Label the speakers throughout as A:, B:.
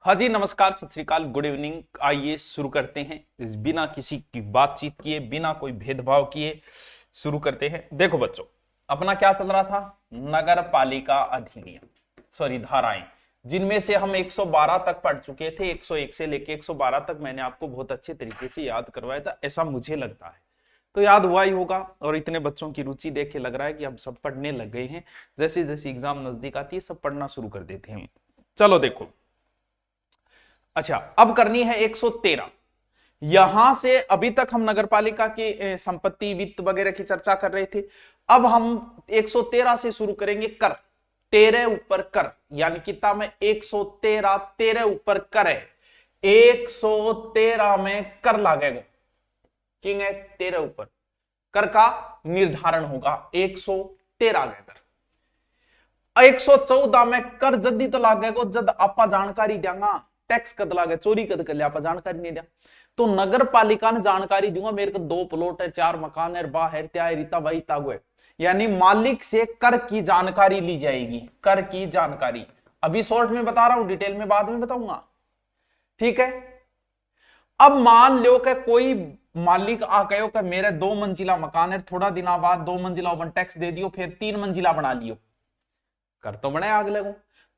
A: हाँ जी, नमस्कार, सत श्री अकाल, गुड इवनिंग। आइए शुरू करते हैं, बिना किसी की बातचीत किए, बिना कोई भेदभाव किए शुरू करते हैं। देखो बच्चों, अपना क्या चल रहा था? नगर पालिका अधिनियम, सॉरी धाराएं, जिनमें से हम 112 तक पढ़ चुके थे। 101 से लेके 112 तक मैंने आपको बहुत अच्छे तरीके से याद करवाया था, ऐसा मुझे लगता है। तो याद हुआ ही होगा, और इतने बच्चों की रुचि देख के लग रहा है कि अब सब पढ़ने लग गए हैं। जैसे जैसे एग्जाम नजदीक आती है, सब पढ़ना शुरू कर देते हैं। चलो देखो, अच्छा अब करनी है 113। यहां से अभी तक हम नगरपालिका की संपत्ति, वित्त वगैरह की चर्चा कर रहे थे। अब हम 113 से शुरू करेंगे। कर, 13 ऊपर कर, यानी कितना में 113, 13 ऊपर कर है। 113 में कर लागेगा, किंग है 13 ऊपर कर का निर्धारण होगा 113 के कर। 114 में कर जदी तो लागेगा जद आपा जानकारी देंगा। टैक्स कद लागे, चोरी कद कर लिया, आप जानकारी नहीं दिया तो नगर पालिका ने जानकारी दूंगा मेरे को 2 प्लॉट है, 4 मकान है, बाहर त्या रीता भाई तागो है। यानी मालिक से कर की जानकारी ली जाएगी। कर की जानकारी अभी शॉर्ट में बता रहा हूं, डिटेल में बाद में बताऊंगा, ठीक है। अब मान लो कि कोई मालिक आ गयो कि मेरे 2 मंजिला मकान है, थोड़ा दिनों बाद 2 मंजिला ओपन टैक्स दे दियो, फिर 3 मंजिला बना लियो, कर तो बने अगले को।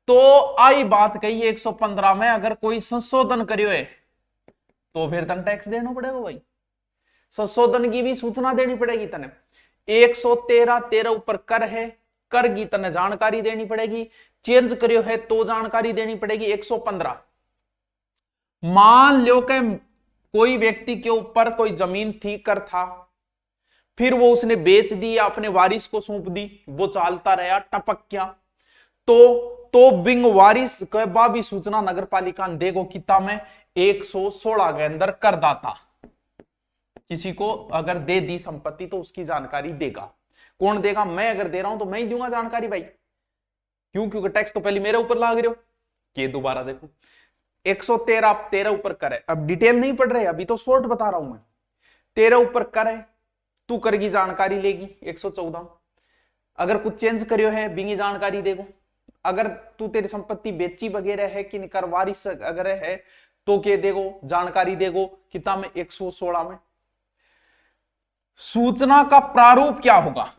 A: तो आई बात कही 115 में अगर कोई संशोधन करियो है तो फिर तन टैक्स देना पड़ेगा भाई। संशोधन की भी सूचना देनी पड़ेगी तने। 113, 13 ऊपर कर है, कर की तने जानकारी देनी पड़ेगी। चेंज करियो है तो जानकारी देनी पड़ेगी। 115 मान लो कि कोई व्यक्ति के ऊपर कोई जमीन थी, कर था, फिर वो उसने बेच दी या अपने वारिस को सौंप दी, वो चालता रहा, टपक गया, तो बिंग वारिस के भी सूचना नगर पालिका ने देगो किता में 116 के अंदर करदाता किसी को अगर दे दी संपत्ति तो उसकी जानकारी देगा। कौन देगा? मैं अगर दे रहा हूं तो मैं ही दूंगा जानकारी भाई। क्यों? क्योंकि टैक्स तो पहले मेरे ऊपर लाग रहे हो। के दोबारा देखो, 113, 13 ऊपर कर है। अब डिटेल नहीं पढ़ रहे, अभी तो शॉर्ट बता रहा हूं मैं। 13 ऊपर कर है, तू कर की जानकारी लेगी। 114 अगर कुछ चेंज करियो है बिंगी जानकारी देगो। अगर तू तेरी संपत्ति बेची वगैरह है कि निकर वारिस अगर है तो के देगो जानकारी देगो कितना में 116 में। सूचना का प्रारूप क्या होगा?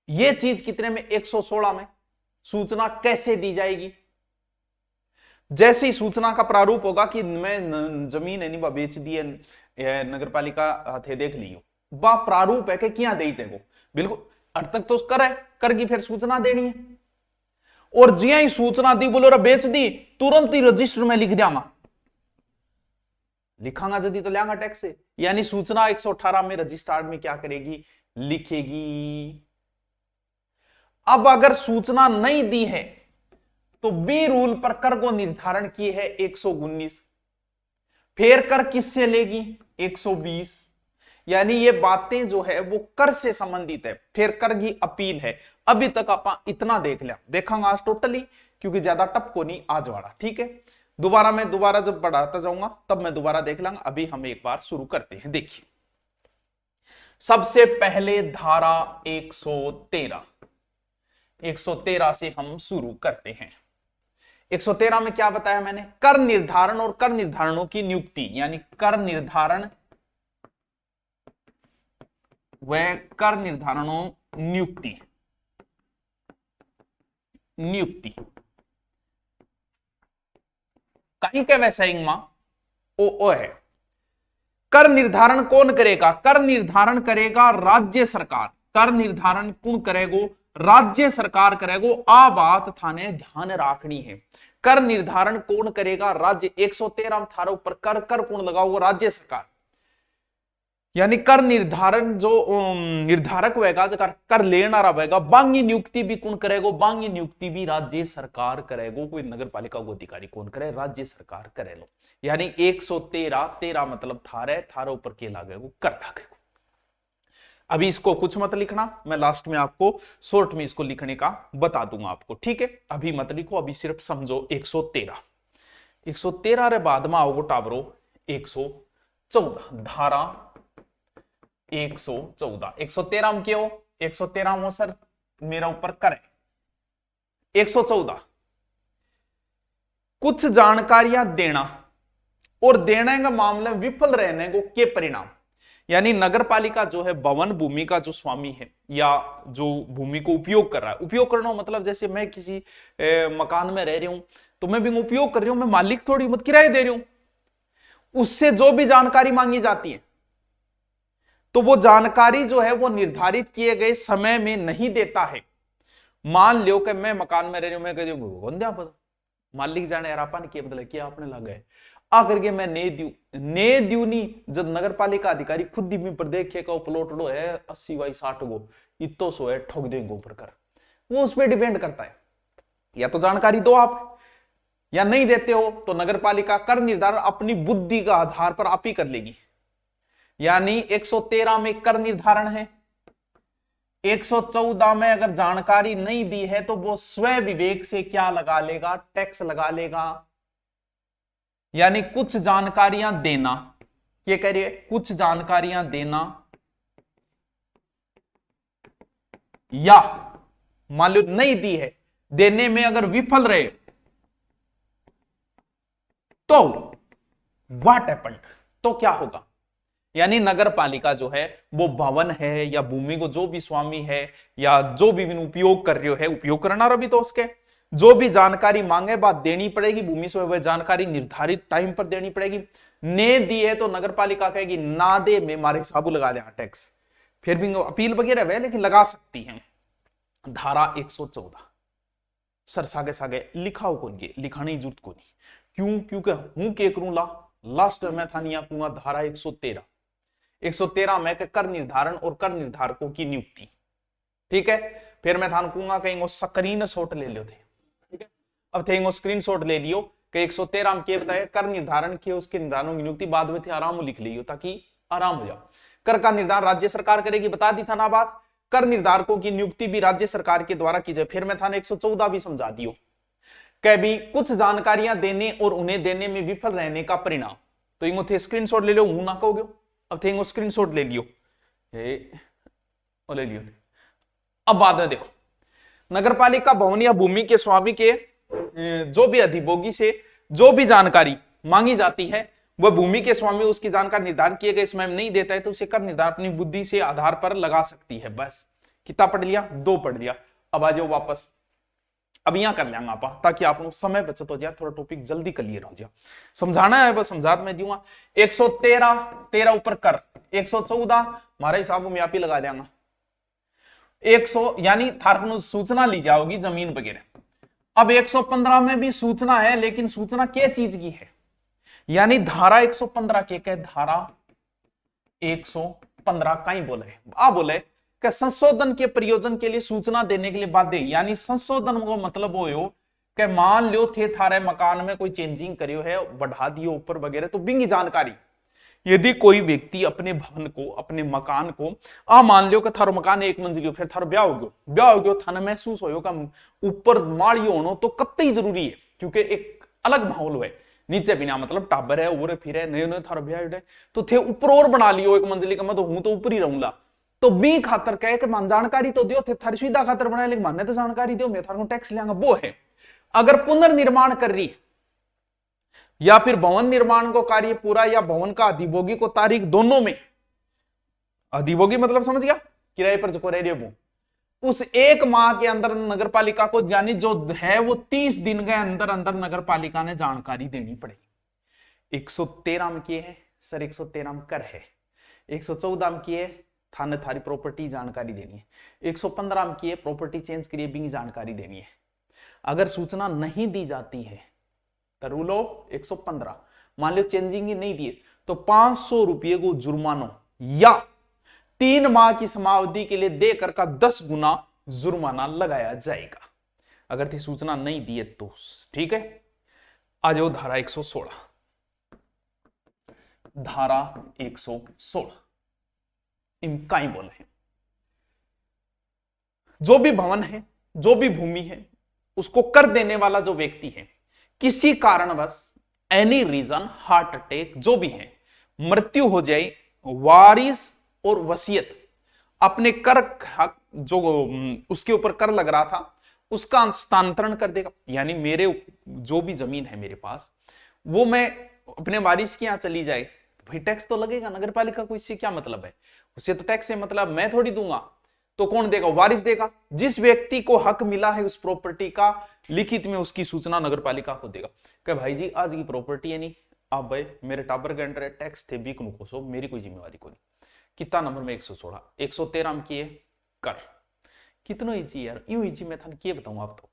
A: यह चीज कितने में? 116 में। सूचना कैसे दी जाएगी? जैसे ही सूचना का प्रारूप होगा कि मैं जमीन है नहीं बेच दी है, नगर पालिका थे देख लियो, बा प्रारूप है कि क्या दे जाएगो। बिल्कुल अर्थ तक तो कर है, कर की फिर सूचना देनी है। और जिया ही सूचना दी, बोलो बेच दी, तुरंत ही रजिस्टर में लिख दिया, लिखांगा जदी तो लियांगा टैक्स से। यानी सूचना 118 में रजिस्टर्ड में क्या करेगी? लिखेगी। अब अगर सूचना नहीं दी है तो बी रूल पर कर को निर्धारण की है 119, फिर कर किससे लेगी? 120। यानी ये बातें जो है वो कर से संबंधित है, फिर कर की अपील है। अभी तक आप इतना देख लिया, देखांगा आज टोटली, क्योंकि ज्यादा टप को नहीं आज वाला, ठीक है। दोबारा जब बढ़ाता जाऊंगा तब मैं दोबारा देख लांगा। अभी हम एक बार शुरू करते हैं। देखिए, सबसे पहले धारा 113, 113 से हम शुरू करते हैं। 113 में क्या बताया मैंने? कर निर्धारण और कर निर्धारणों की नियुक्ति, यानी कर निर्धारण व कर निर्धारणों नियुक्ति, नियुक्ति कहीं के वैसा इंगमा ओ है। कर निर्धारण कौन करेगा? कर निर्धारण करेगा राज्य सरकार। कर निर्धारण कौन करेगो? राज्य सरकार करेगो। आ बात थाने ध्यान रखनी है। कर निर्धारण कौन करेगा? राज्य। 113 थारा ऊपर कर, कर कौन लगाओगे? राज्य सरकार। यानी कर निर्धारण जो निर्धारक होगा, जो कर लेना रहेगा, बांगी नियुक्ति भी कौन करेगो? बांगी नियुक्ति भी राज्य सरकार करेगो। कोई नगर पालिका को अधिकारी कौन करे? राज्य सरकार करे लो। यानी 113, 13 मतलब थारे, थारे ऊपर के लागेगो? कर लागेगो। अभी इसको कुछ मत लिखना, मैं लास्ट में आपको शॉर्ट में इसको लिखने का बता दूंगा आपको, ठीक है। अभी मत लिखो, अभी सिर्फ समझो 113। 113 रे बाद में आओगे टाबरो 114, धारा 114। 113 में क्यों? 113 सर मेरा ऊपर कर है, 114 कुछ जानकारियां देना और देने का मामले में विफल रहने को के परिणाम। यानी नगर पालिका जो है भवन भूमि का जो स्वामी है या जो भूमि को उपयोग कर रहा है, उपयोग करना मतलब जैसे मैं किसी मकान में रह रही हूं तो मैं भी उपयोग कर रही हूं, मैं मालिक थोड़ी मत किराए दे रही हूं। उससे जो भी जानकारी मांगी जाती है तो वो जानकारी जो है वो निर्धारित किए गए समय में नहीं देता है। मान लो कि मैं मकान में रह रही हूं, मैं कहती हूं मालिक जाने यार आपा ने किया मतलब क्या आपने लगा है आकर के मैं ने दू नहीं। जब नगर पालिका अधिकारी खुद ही पर देखे का प्लॉट लो है 80 बाई 60 गो इतो सो है ठोक देंगे ऊपर कर, वो उस पर डिपेंड करता है। या तो जानकारी दो आप या नहीं देते हो तो नगर पालिका कर निर्धारण अपनी बुद्धि का आधार पर आप ही कर लेगी। यानी 113 में कर निर्धारण है, 114 में अगर जानकारी नहीं दी है तो वो स्वयं विवेक से क्या लगा लेगा, टैक्स लगा लेगा। यानी कुछ जानकारियां देना, ये करिए कुछ जानकारियां देना या मान लो नहीं दी है, देने में अगर विफल रहे तो व्हाट हैपेंड, तो क्या होगा। यानी नगर पालिका जो है वो भवन है या भूमि को जो भी स्वामी है या जो भी उपयोग कर रहे हो है, उपयोग करना रहा भी तो उसके जो भी जानकारी मांगे बात देनी पड़ेगी, भूमि से वह जानकारी निर्धारित टाइम पर देनी पड़ेगी। ने दी है तो नगर पालिका कहेगी ना दे में मारे साबू लगा दे टैक्स, फिर भी अपील वगैरह है लेकिन लगा सकती है। धारा 114 सर सागे सागे लिखाओ कौन के लिखाने की जरूरत को नहीं, क्यों क्योंकि हूं के करूं लास्ट में था नहीं आपको धारा 113 में कर निर्धारण और कर निर्धारकों की नियुक्ति। ठीक है, फिर मैं थान कहूंगा कहीं स्क्रीन शॉट ले लो थे। ठीक है, अब थे स्क्रीन शॉट ले लियो कि 113 में क्या बताया कर निर्धारण किए उसके निर्धारणों की नियुक्ति बाद में थे आराम लिख लियो ताकि आराम हो जाओ। कर का निर्धारण राज्य सरकार करेगी, बता दी था ना बात। कर निर्धारकों की नियुक्ति भी राज्य सरकार के द्वारा की जाए। फिर मैं थाने 114 भी समझा दियो कि भी कुछ जानकारियां देने और उन्हें देने में विफल रहने का परिणाम। तो इनको थे स्क्रीनशॉट ले लो, हूं ना कहोगे। अब थे स्क्रीनशॉट ले लियो, ले लियो। अब बाद में देखो, नगर पालिका भवन या भूमि के स्वामी के जो भी अधिभोगी से जो भी जानकारी मांगी जाती है वह भूमि के स्वामी उसकी जानकारी निर्धारित किए गए समय में नहीं देता है तो उसे कर निर्धारण अपनी बुद्धि से आधार पर लगा सकती है। बस कितना पढ़ लिया, 2 पढ़ लिया। अब आ जाओ वापस, अब यहां कर लेंगे आप ताकि आप समय बचत हो जाए, थोड़ा टॉपिक जल्दी क्लियर हो जाए। समझाना है बस समझा मैं दूंगा। 113 ऊपर कर, 114 हमारे हिसाब में आप ही लगा देंगे। 100 यानी थारकनु सूचना ली जाओगी जमीन वगैरह। अब 115 में भी सूचना है लेकिन सूचना क्या चीज की है, यानी धारा 115 के धारा 115 कहीं बोले आ बोले कि संशोधन के प्रयोजन के लिए सूचना देने के लिए बाध्य। यानी संशोधन को मतलब हो कि मान लो थे थारे मकान में कोई चेंजिंग करियो है, बढ़ा दियो ऊपर वगैरह, तो बिंगी जानकारी यदि कोई व्यक्ति अपने भवन को अपने मकान को मान लो कि थारो मकान 1 मंजिल फिर थारो ब्याह हो गयो थाने महसूस हो ऊपर माड़ियो होनो तो कतई जरूरी है क्योंकि एक अलग माहौल है। नीचे बिना मतलब टाबर है उबरे फिर नए नए थारो ब्याह तो थे ऊपर और बना लियो 1 मंजिल का, मैं तो हूं तो ऊपर ही रहूंगा। तो बी खातर कहे कि मान जानकारी तो दियो थे थारी सुविधा खातर बनाए लेकिन माने तो जानकारी दियो मैं थारो टैक्स लेंगा। वो है अगर पुनर्निर्माण कर रही या फिर भवन निर्माण को कार्य पूरा या भवन का अधिभोगी को तारीख दोनों में, अधिभोगी मतलब समझ गया किराए पर जो रह रहे उस 1 माह के अंदर नगर पालिका को यानी जो है वो 30 दिन के अंदर अंदर नगर पालिका ने जानकारी देनी पड़ेगी। 113 में किए है सर, 113 में कर है, 114 में किए थाने थारी प्रॉपर्टी जानकारी देनी है, 115 में किए प्रॉपर्टी चेंज करिए भी जानकारी देनी है। अगर सूचना नहीं दी जाती है तो रूलो 115 मान लो चेंजिंग ही नहीं दिए तो 500 रुपये को जुर्माना या 3 माह की समावधि के लिए देकर का 10 गुना जुर्माना लगाया जाएगा। अगर थी सूचना नहीं दी है तो ठीक है। आ जाओ धारा 116, धारा 116 इनका ही बोले हैं जो भी भवन है जो भी भूमि है उसको कर देने वाला जो व्यक्ति है किसी कारणवश एनी रीजन हार्ट अटैक जो भी है मृत्यु हो जाए, वारिस और वसीयत अपने कर हक जो उसके ऊपर कर लग रहा था उसका स्थानांतरण कर देगा। यानी मेरे जो भी जमीन है मेरे पास, वो मैं अपने वारिस के यहां चली जाए, भाई टैक्स तो लगेगा। नगर पालिका को इससे क्या मतलब है? उससे तो टैक्स से मतलब मैं थोड़ी दूंगा, तो कौन देगा? वारिस देगा। जिस व्यक्ति को हक मिला है उस प्रॉपर्टी का, लिखित में उसकी सूचना नगर पालिका को देगा कि भाई जी आज की प्रॉपर्टी है नहीं, आप भाई मेरे टाबर के अंडर टैक्स थे बीक नु कोसो, मेरी कोई जिम्मेवारी को नहीं। कितना नंबर में 116 113 में किए कर। कितना इजी यार, यूं इजी मैं था क्या बताऊं आप तो।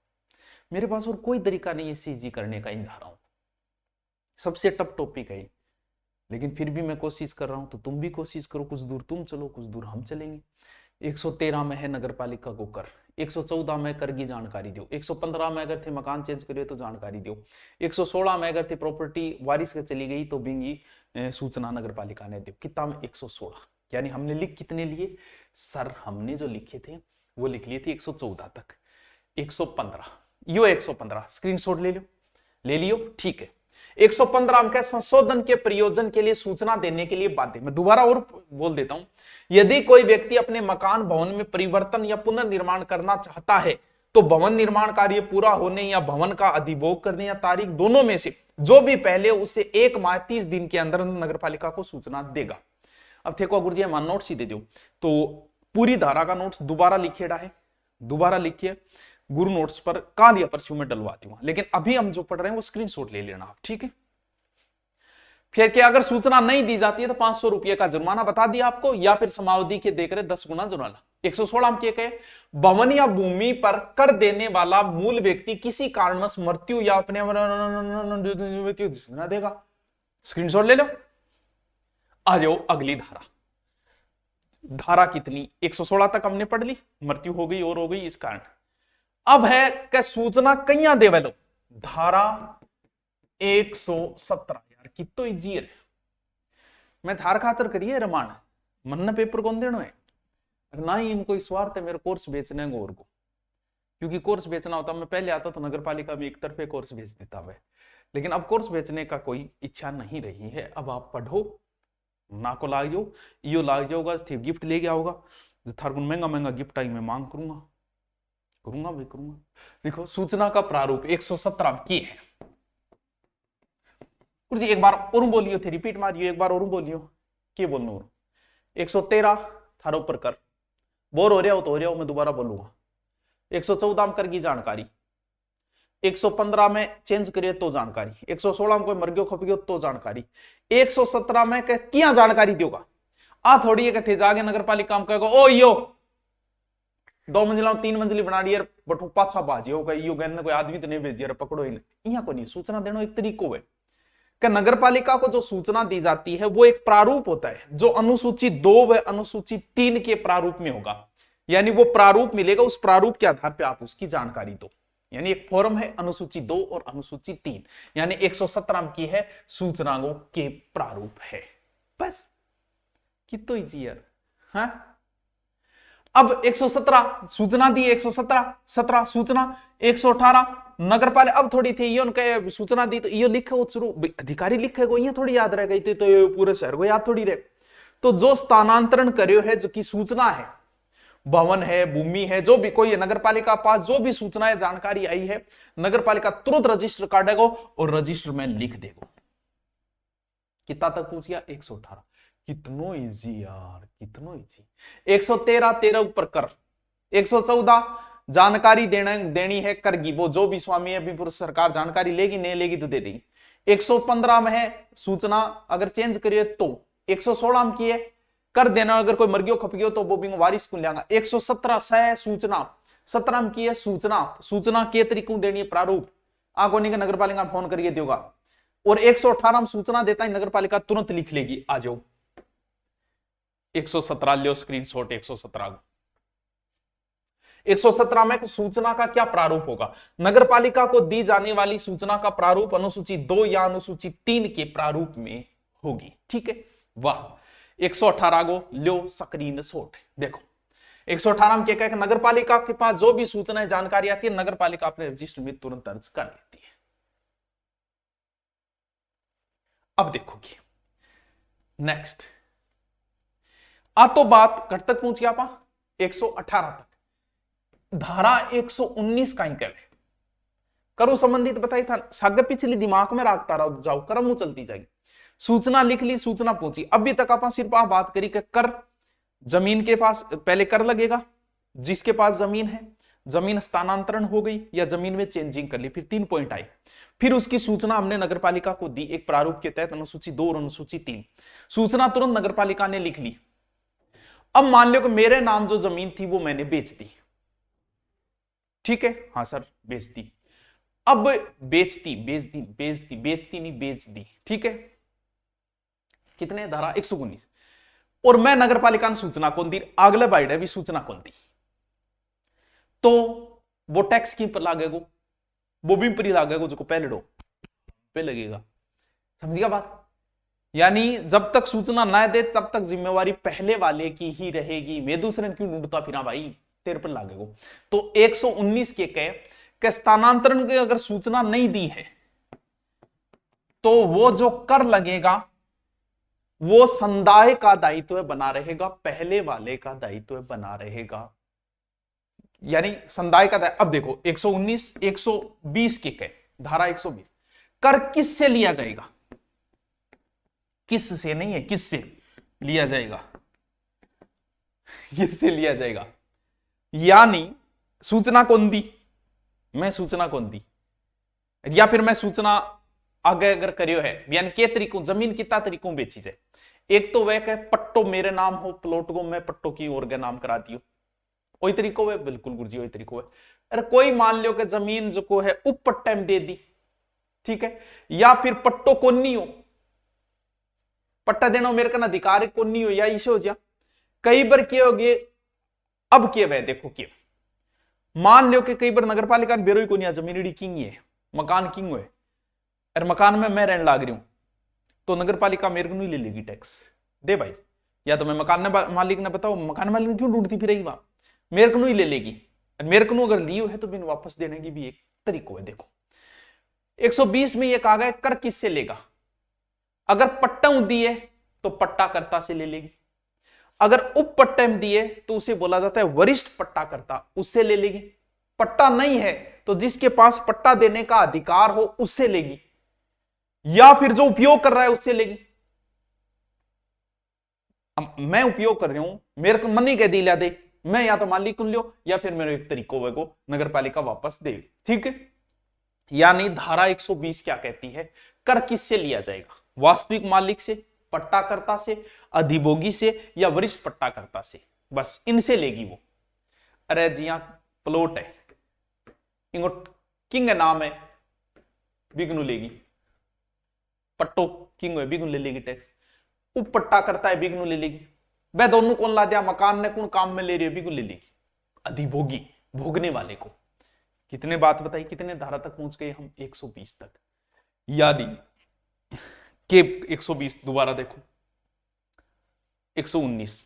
A: मेरे पास और कोई तरीका नहीं इससे इजी करने का इन धाराओं। सबसे टफ टॉपिक है, लेकिन फिर भी मैं कोशिश कर रहा हूं, तो तुम भी कोशिश करो। कुछ दूर तुम चलो, कुछ दूर हम चलेंगे। 113 में है नगर पालिका को कर, 114 में कर की जानकारी दो, 115 में अगर थे मकान चेंज करिए तो जानकारी दो, 116 में अगर थे प्रॉपर्टी वारिस के चली गई तो बिंगी सूचना नगर पालिका ने दो। कितना में 116। यानी हमने लिख कितने लिए सर? हमने जो लिखे थे वो लिख लिए थे 114 तक। 115 यो 115 स्क्रीनशॉट ले लो, ले लियो, ठीक है। 115 में संशोधन के प्रयोजन के लिए सूचना देने के लिए बाध्य। मैं दोबारा और बोल देता हूं, यदि कोई व्यक्ति अपने मकान भवन में परिवर्तन या पुनर्निर्माण करना चाहता है तो भवन निर्माण कार्य पूरा होने या भवन का अधिभोग करने या तारीख दोनों में से जो भी पहले उसे 1 माह 30 दिन के अंदर नगर पालिका को सूचना देगा। अब देखो गुरुजी मान नोट्स ही दे दो, तो पूरी धारा का नोट्स दोबारा लिखेड़ा है, दोबारा लिखिए गुरु नोट्स पर, काल या परसों में डलवाती हूं। लेकिन अभी हम जो पढ़ रहे हैं वो स्क्रीनशॉट ले लेना आप, ठीक है। फिर क्या अगर सूचना नहीं दी जाती है तो 500 रुपये का जुर्माना बता दिया आपको, या फिर समावधि के देकर 10 गुना जुर्माना। 116 में क्या कहे? भवन या भूमि पर कर देने वाला मूल व्यक्ति किसी कारणवश मृत्यु या अपने न देगा। स्क्रीनशॉट ले लो। आ जाओ अगली धारा। धारा कितनी? 116 तक हमने पढ़ ली, मृत्यु हो गई और हो गई इस कारण। अब है कि सूचना कहिया देवे लो, धारा 117। यार कितो इजी है, मैं थार खातर करिए रमान, मन पेपर कौन देना है ना ही इनको स्वार्थ है मेरे कोर्स बेचने को और को, क्योंकि कोर्स बेचना होता मैं पहले आता तो नगर पालिका में एक तरफे कोर्स बेच देता मैं, लेकिन अब कोर्स बेचने का कोई इच्छा नहीं रही है। अब आप पढ़ो ना को लाग जाओ, यो लाग जाओगा, गिफ्ट ले गया होगा, थार को महंगा महंगा गिफ्ट आई मैं मांग करूंगा भाई करूंगा। देखो सूचना का प्रारूप 117 की है। कुछ एक बार और बोलियो थे, रिपीट मारियो एक बार और बोलियो, क्या बोलना और? 113 थारो पर कर, बोर हो रहा हो तो हो रहा हो, मैं दोबारा बोलूंगा। 114 में कर की जानकारी, 115 में चेंज करिए तो जानकारी, 116 में कोई मर गयो खप गयो तो जानकारी, 117 में क्या जानकारी दोगा? आ थोड़ी है थे जागे नगर पालिका में कहेगा ओ यो 2 मंजिला 3 मंजिली बना दी यार, बटू पाछा बाजी होगा, यो गन कोई आदमी तो नहीं भेज दिया पकड़ो ही यहाँ को नहीं। सूचना देना एक तरीको है कि नगर पालिका को जो सूचना दी जाती है वो एक प्रारूप होता है जो अनुसूची 2 व अनुसूची 3 के प्रारूप में होगा। यानी वो प्रारूप मिलेगा, उस प्रारूप के आधार पर आप उसकी जानकारी दो। यानी एक फॉर्म है अनुसूची 2 और अनुसूची 3, यानी 117 की है सूचनाओं के प्रारूप है। बस कितो इजी यार। हाँ अब 117 सूचना दी, 117 सूचना, 118 नगर पालिका। अब थोड़ी थी ये सूचना दी तो ये लिखे शुरू अधिकारी लिखे को, ये थोड़ी याद रह गई थी तो ये पूरे शहर को याद थोड़ी रहे। तो जो स्थानांतरण करियो है, जो की सूचना है, भवन है, भूमि है, जो भी कोई नगर पालिका पास जो भी सूचना है, जानकारी आई है, नगर पालिका तुरंत रजिस्टर काटेगा और रजिस्टर में लिख देगा। कितना तक पूछ गया? 118। कितनो इजी यार, कितनो इजी। 113 13 ऊपर कर, 114 जानकारी देनी है कर की, वो जो भी स्वामी है अभी सरकार जानकारी लेगी, नहीं लेगी तो दे देगी। 115 में है सूचना अगर चेंज करिए तो, 116 में की है कर देना, अगर कोई मर गयो खप गयो तो वो भी वारिस को लेगा। 117 सह सूचना, 17 में की है सूचना के तरीकों देनी है प्रारूप, आगो नहीं नगर पालिका फोन करिए देगा। और 118 में सूचना देता है नगर पालिका तुरंत लिख लेगी। आ जाओ 117 लियो स्क्रीनशॉट। 117 में सूचना का क्या प्रारूप होगा? नगर पालिका को दी जाने वाली सूचना का प्रारूप अनुसूची 2 या अनुसूची 3 के प्रारूप में होगी। ठीक है, वाह। 118 को लियो स्क्रीनशॉट। देखो 118 में क्या कहते हैं? नगर पालिका के पास जो भी सूचना जानकारी आती है, नगर पालिका अपने रजिस्टर में तुरंत दर्ज कर लेती है। अब देखोगे नेक्स्ट आ तो बात कट तक पहुंच गया 118 तक। धारा 119 का ही कह करो संबंधित बताई था सागे पिछली दिमाग में रखता रहो जाओ कर्म चलती जाएगी। सूचना लिख ली, सूचना पहुंची। अभी तक अपन सिर्फ आप बात करी कि कर जमीन के पास पहले कर लगेगा, जिसके पास जमीन है, जमीन स्थानांतरण हो गई या जमीन में चेंजिंग कर ली, फिर 3 पॉइंट आए। फिर उसकी सूचना हमने नगरपालिका को दी एक प्रारूप के तहत, अनुसूची 2 और अनुसूची 3। सूचना तुरंत नगरपालिका ने लिख ली। अब मान लो कि मेरे नाम जो जमीन थी वो मैंने बेच दी, ठीक है, हाँ सर बेच दी। अब बेचती नहीं बेच दी, ठीक है, कितने धारा 119। और मैं नगरपालिका ने सूचना कौन दी, अगले बाइड भी सूचना कौन दी, तो वो टैक्स की पर लागेगा, वो भी पर लागेगा, जो पहले डो पे लगेगा। समझिएगा बात? यानी जब तक सूचना ना दे तब तक जिम्मेवारी पहले वाले की ही रहेगी। मैं दूसरे क्यों ढूंढता फिर भाई, तेरे पर लागेगा। तो 119 के कह कि स्थानांतरण की अगर सूचना नहीं दी है तो वो जो कर लगेगा वो संदाय का दायित्व बना रहेगा, पहले वाले का दायित्व बना रहेगा। यानी संदाय का दायित्व। अब देखो 119 120 के कह धारा 120 कर किससे लिया जाएगा, किस से नहीं है, किससे लिया जाएगा, किससे लिया जाएगा। यानी सूचना कौन दी, मैं सूचना कौन दी, या फिर मैं सूचना आगे अगर करियो है, यानी के तरीकों जमीन कितना तरीकों बेची जाए। एक तो वह कह पट्टो मेरे नाम हो, प्लॉट को मैं पट्टो की ओर के नाम करा दियो, वही तरीको है, बिल्कुल गुरुजी वही तरीको है। अरे कोई मान लो कि जमीन जो को है उप पट्टे में दे दी, ठीक है, या फिर पट्टो को नहीं हो, पट्टा देना मेरे का अधिकार को नहीं हो, या इसे हो जा कई बार क्या हो गए। अब क्या वह देखो क्या मान लो कि कई बार नगरपालिका बेरो ही को नहीं, जमीन किंग है, मकान किंग है, अरे मकान में मैं रहने लाग रही हूं तो नगरपालिका मेरे को नहीं ले लेगी टैक्स, दे भाई। या तो मैं मकान मालिक ने बताओ, मकान मालिक ने क्यों ढूंढती फिर वहां, मेरे को नहीं ले लेगी। मेरे को अगर लियो है तो बिन वापस देने की भी एक तरीका है। देखो 120 में ये कहा गया कर किससे लेगा, अगर पट्टा दिए तो पट्टा कर्ता से ले लेगी, अगर उप पट्टे में दिए तो उसे बोला जाता है वरिष्ठ पट्टा कर्ता, उससे ले लेगी। पट्टा नहीं है तो जिसके पास पट्टा देने का अधिकार हो उससे लेगी, या फिर जो उपयोग कर रहा है उससे लेगी। मैं उपयोग कर रही हूं, मेरे को मन नहीं कह दिला दे, मैं या तो मालिक को लियो या फिर मेरे एक तरीको को नगरपालिका वापस देगी, ठीक है। यानी धारा 120 क्या कहती है, कर किससे लिया जाएगा, वास्तविक मालिक से, पट्टाकर्ता से, अधिभोगी से या वरिष्ठ पट्टाकर्ता से, बस इनसे लेगी वो। अरे जी यहां प्लॉट है, इनको किंग नाम है, बिगनू लेगी, पट्टो किंग है, बिगनू ले लेगी टैक्स। उप पट्टाकर्ता है, बिगनू ले लेगी। वह दोनों कौन ला दिया, मकान ने कौन काम में ले रही है, बिगनू ले लेगी। अधिभोगी भोगने वाले को। कितने बात बताई, कितने धारा तक पहुंच गए हम, 120 तक। यानी के 120 दोबारा देखो 119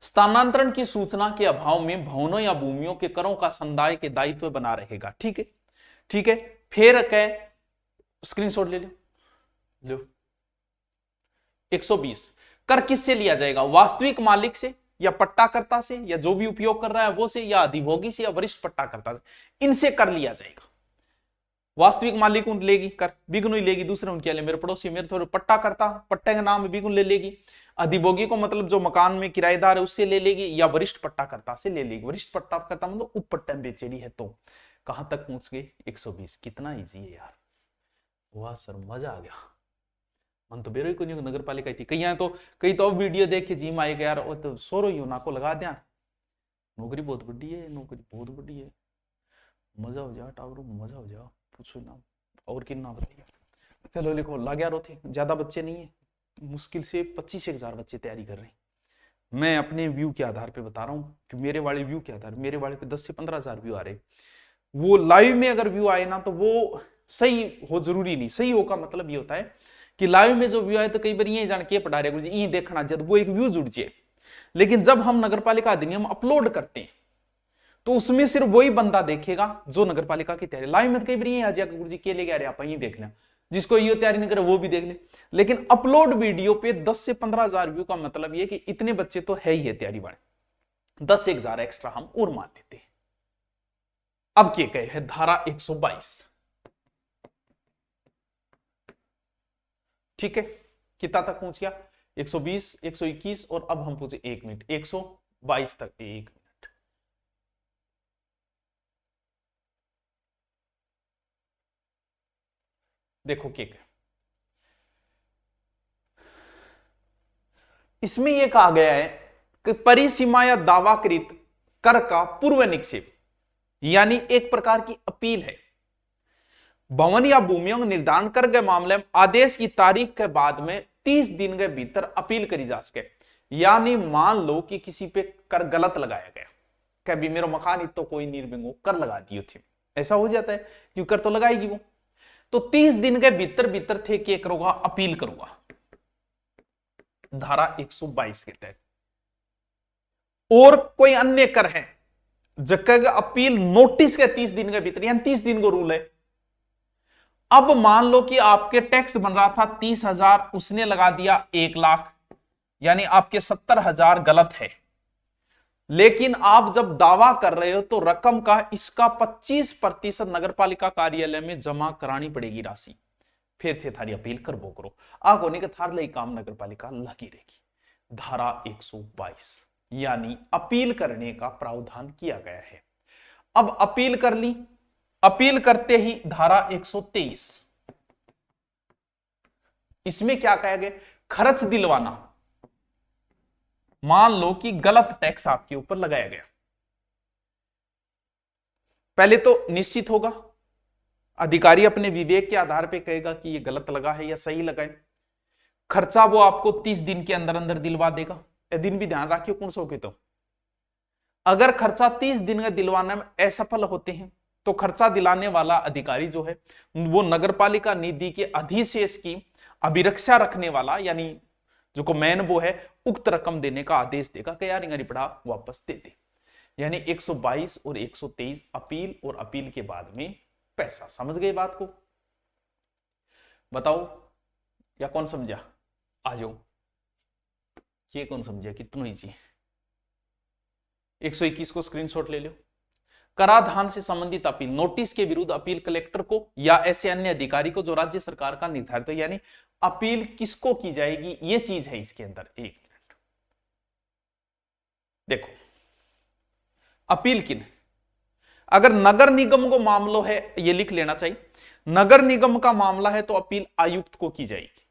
A: स्थानांतरण की सूचना के अभाव में भवनों या भूमियों के करों का संदाय के दायित्व बना रहेगा, ठीक है, ठीक है। फिर कह स्क्रीनशॉट ले लो 120 कर किससे लिया जाएगा, वास्तविक मालिक से या पट्टाकर्ता से या जो भी उपयोग कर रहा है वो से, या अधिभोगी से या वरिष्ठ पट्टाकर्ता से, इनसे कर लिया जाएगा। वास्तविक मालिक उन लेगी कर, बिगुन ही लेगी, दूसरे उनके लिए मेरे पड़ोसी मेरे थोड़े पट्टाकर्ता, पट्टे का नाम बिगुन ले लेगी। अधिभोगी को मतलब जो मकान में किराएदार है उससे ले लेगी, या वरिष्ठ पट्टाकर्ता से ले लेगी। वरिष्ठ पट्टाकर्ता मतलब उप पट्टे में बेचेगी है। तो कहां तक पहुंच गए, 120। कितना ईजी है यार, वाह सर मजा आ गया। मन तो बेरो ही कोई नगर पालिका थी, कई तो अब वीडियो देख के जी आएगा यार, वो तो सोरो ही हो ना को लगा दिया, नौकरी बहुत बड़ी है, नौकरी बहुत बड़ी है, मजा हो जाए टावरों में, मजा हो जाए, पूछो ना और कितना बताइए। चलो लिखो लग यार थे, ज्यादा बच्चे नहीं है, मुश्किल से 25,000 बच्चे तैयारी कर रहे हैं। मैं अपने व्यू के आधार पे बता रहा हूँ कि मेरे वाले व्यू के आधार, मेरे वाले पे 10 से 15,000 व्यू आ रहे। वो लाइव में अगर व्यू आए ना तो वो सही हो, जरूरी नहीं। सही हो का मतलब ये होता है कि लाइव में जो व्यू आए तो कई बार ये जान के पढ़ा रहे गुरुजी ये देखना जब वो एक व्यू जुड़ जाए। लेकिन जब हम नगरपालिका अधिनियम अपलोड करते हैं तो उसमें सिर्फ वही बंदा देखेगा जो नगरपालिका की तैयारी। लाइव में कई बार ये आ जाएगा गुरुजी के लेके आ रहे आप ये देख लें, जिसको ये तैयारी नहीं करे वो भी देख ले। लेकिन अपलोड वीडियो पे 10 से 15,000 व्यू का मतलब ये कि इतने बच्चे तो है ही है तैयारी वाले। 10,000 एक्स्ट्रा हम और मान लेते हैं। अब क्या कहे है धारा 122, ठीक है, कितना तक पहुंच गया 120, 121 और अब हम पूछे 1 मिनट 122 तक। 1 मिनट, देखो क्या है इसमें, यह कहा गया है कि परिसीमा या दावाकृत कर का पूर्व निक्षेप यानी एक प्रकार की अपील है। भवन या भूमियों का निर्धारण कर के मामले में आदेश की तारीख के बाद में 30 दिन के भीतर अपील करी जा सके। यानी मान लो कि किसी पे कर गलत लगाया गया, कभी मेरा मकान तो कोई निर्भिंग कर लगा दियो थी, ऐसा हो जाता है क्यों, कर तो लगाएगी वो, तो 30 दिन के भीतर भीतर थे क्या करूंगा, अपील करूंगा धारा 122 के तहत। और कोई अन्य कर है जगह अपील नोटिस के 30 दिन के भीतर, यानी 30 दिन को रूल है। अब मान लो कि आपके टैक्स बन रहा था 30,000, उसने लगा दिया 1 लाख, यानी आपके 70,000 गलत है। लेकिन आप जब दावा कर रहे हो तो रकम का इसका 25% नगरपालिका कार्यालय में जमा करानी पड़ेगी राशि, फिर थे थारी अपील कर वो करो आग होने के थार लई काम नगरपालिका लगी रहेगी। धारा 122 यानी अपील करने का प्रावधान किया गया है। अब अपील कर ली, अपील करते ही धारा 123, इसमें क्या कहा गया, खर्च दिलवाना। मान लो कि गलत टैक्स आपके ऊपर लगाया गया, पहले तो निश्चित होगा, अधिकारी अपने विवेक के आधार पे कहेगा कि ये गलत लगा है या सही लगा है। खर्चा वो आपको 30 दिन के अंदर अंदर दिलवा देगा। दिन भी ध्यान रखियो कौन सो के, तो अगर खर्चा 30 दिन का दिलवाने में असफल होते हैं तो खर्चा दिलाने वाला अधिकारी जो है वो नगरपालिका निधि के अधिशेष की अभिरक्षा रखने वाला यानी जो को मैन वो है उक्त रकम देने का आदेश देगा कि यार इंगरी पड़ा वापस दे दे। यानी 122 और 123 अपील और अपील के बाद में पैसा। समझ गए बात को, बताओ या कौन समझा, आ जाओ, ये कौन समझा कितना ही जी। 121 को स्क्रीनशॉट ले लो। कराधान से संबंधित अपील, नोटिस के विरुद्ध अपील कलेक्टर को या ऐसे अन्य अधिकारी को जो राज्य सरकार का निर्धारित है, यानी अपील किसको की जाएगी ये चीज है इसके अंदर। 1 मिनट देखो, अपील किन, अगर नगर निगम को मामला है ये लिख लेना चाहिए, नगर निगम का मामला है तो अपील आयुक्त को की जाएगी।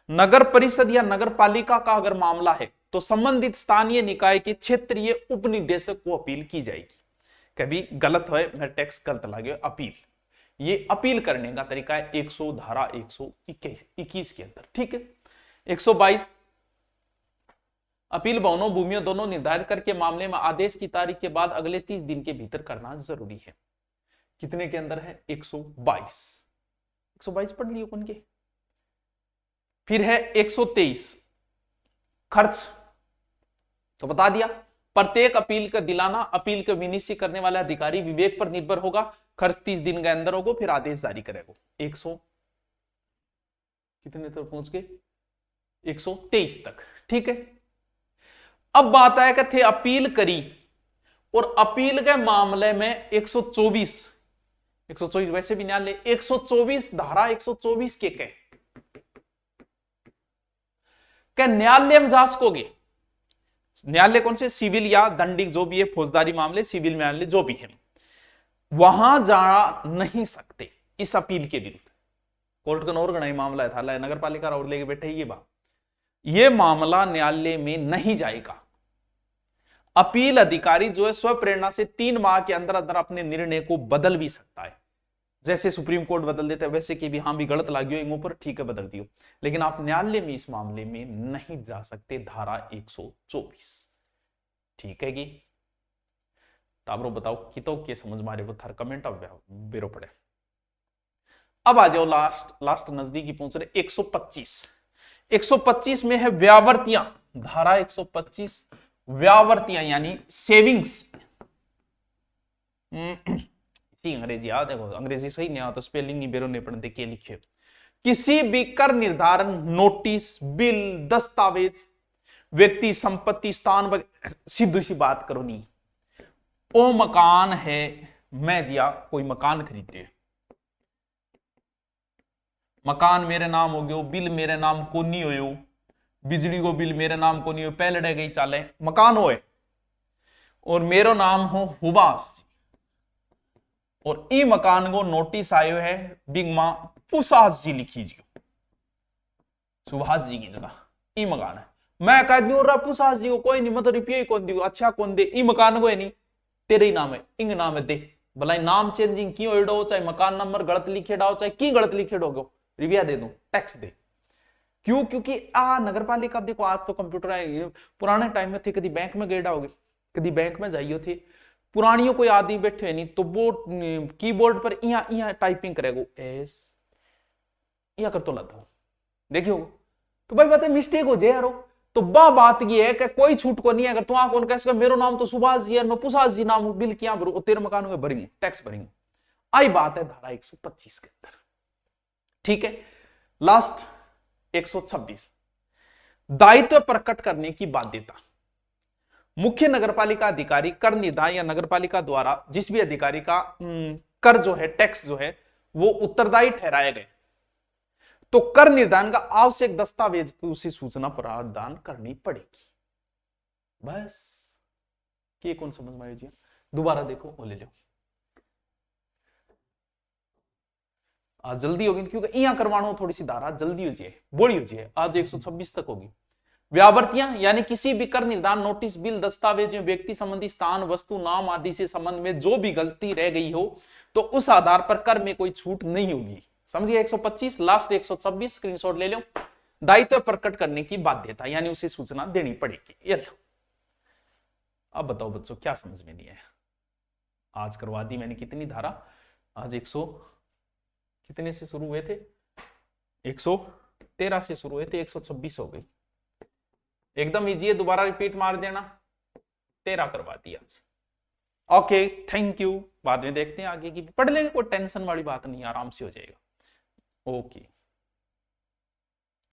A: नगर परिषद या नगर पालिका का अगर मामला है तो संबंधित स्थानीय निकाय के क्षेत्रीय उप निदेशक को अपील की जाएगी। कभी गलत है मैं टैक्स गलत लगे अपील, ये अपील करने का तरीका है 100 धारा 121 के अंदर, ठीक है। 122 अपील भवनों भूमियों दोनों निर्धारित करके मामले में आदेश की तारीख के बाद अगले 30 दिन के भीतर करना जरूरी है। कितने के अंदर है 122, 122 पढ़ लियो कौन के। फिर है 123 खर्च, तो बता दिया प्रत्येक अपील का दिलाना अपील का विनिश्चय करने वाला अधिकारी विवेक पर निर्भर होगा, खर्च 30 दिन के अंदर होगा फिर आदेश जारी करेगा। 100 कितने तक पहुंच गए 123 तक, ठीक है। अब बात है कि थे अपील करी और अपील के मामले में 124 वैसे भी न्यायालय 124 धारा 124 के न्यायालय में जा सकोगे। न्यायालय कौन से, सिविल या दंडिक जो भी है, फौजदारी मामले सिविल न्यायालय जो भी है, वहां जा नहीं सकते इस अपील के विरुद्ध। कोर्ट का नौर गणाई मामला था नगर पालिका और लेके बैठे ये बात, ये मामला न्यायालय में नहीं जाएगा। अपील अधिकारी जो है स्वप्रेरणा से 3 माह के अंदर अंदर अपने निर्णय को बदल भी सकता है। जैसे सुप्रीम कोर्ट बदल देता है वैसे कि भी हाँ भी गलत लागियो इन ऊपर, ठीक है बदल दियो, लेकिन आप न्यायालय में इस मामले में नहीं जा सकते। धारा 124, ठीक है कि टाबरो बताओ कि तो के समझ मारे वो थार कमेंट अब बेरो पड़े। अब आ जाओ लास्ट नजदीकी पहुंच रहे 125 में है व्यावर्तियां। धारा 125 व्यावर्तियां यानी सेविंग्स। अंग्रेजी याद है, अंग्रेजी सही नहीं आता, स्पेलिंग ही बेरो नहीं पढ़ते के लिखे। किसी भी कर निर्धारण नोटिस बिल दस्तावेज व्यक्ति, संपत्ति, स्थान वगैरह, सीधी सी बात करो नहीं। ओ मकान है, मैं जिया कोई मकान खरीदे, मकान मेरे नाम हो गयो, बिल मेरे नाम को नहीं हो, बिजली को बिल मेरे नाम को नहीं हो, पहले गई चाले मकान होए और मेरो नाम हो हुबास, और ई मकान को नोटिस आयो है बिग मां पुसास जी लिखी जी, सुभाष जी की जगह ई मकान है। मैं कह दू रहा पुसास जी को कोई नहीं, मतलब रुपये ही कौन दी, अच्छा कौन दे, ई मकान को है नहीं, तेरे ही नाम है, इंग नाम है दे, भला नाम चेंजिंग क्यों एडो, चाहे मकान नंबर गलत लिखे डाओ, चाहे की गलत लिखे डोगो, रुपया दे दो, टैक्स दे। क्यों? क्योंकि नगर पालिका देखो आज तो कंप्यूटर है, पुराने टाइम में थे, कभी बैंक में गए डाओगे, कभी बैंक में जाइयो थे, पुरानियों कोई आदमी बैठे नहीं तो वो कीबोर्ड पर यहाँ टाइपिंग करेगो, एस या कर तो लाता हूं, देखियो तो भाई बात मिस्टेक हो जाए यारो। तो बात ये है कि कोई छूट को नहीं है, अगर तू कौन कह मेरो नाम तो सुभाष जी है, मैं पुसास जी नाम हूं, बिल क्या भरू, तेरे मकान में भरी टैक्स भरी, आई बात है धारा 125 के अंदर। ठीक है, लास्ट 126 दायित्व प्रकट करने की बाध्यता। मुख्य नगरपालिका अधिकारी कर निदान या नगरपालिका द्वारा जिस भी अधिकारी का कर जो है, टैक्स जो है वो उत्तरदायी ठहराए गए, तो कर निर्धारण का आवश्यक दस्तावेज की उसी सूचना प्रदान करनी पड़ेगी। बस ये कौन समझ में आयो, दोबारा देखो वो ले लो, आज जल्दी होगी क्योंकि यहां करवाना थोड़ी सी धारा जल्दी हो जाए, बड़ी हो जाए, आज 126 तक होगी। व्यावर्तियां यानी किसी भी कर निर्धारण, नोटिस, बिल, दस्तावेज, व्यक्ति संबंधी स्थान, वस्तु, नाम आदि से संबंध में जो भी गलती रह गई हो तो उस आधार पर कर में कोई छूट नहीं होगी। समझिए 125, लास्ट 126 स्क्रीनशॉट ले लो। दायित्व प्रकट करने की बाध्यता यानी उसे सूचना देनी पड़ेगी। ये लो, अब बताओ बच्चों क्या समझ में नहीं आया? आज करवा दी मैंने कितनी धारा, आज 100 कितने से शुरू हुए थे, 113 से शुरू हुए थे, 126 हो गई, एकदम इजी है, दोबारा रिपीट मार देना, 13 करवा दी आज। ओके थैंक यू, बाद में देखते हैं आगे की, पढ़ लेंगे, कोई टेंशन वाली बात नहीं, आराम से हो जाएगा। ओके।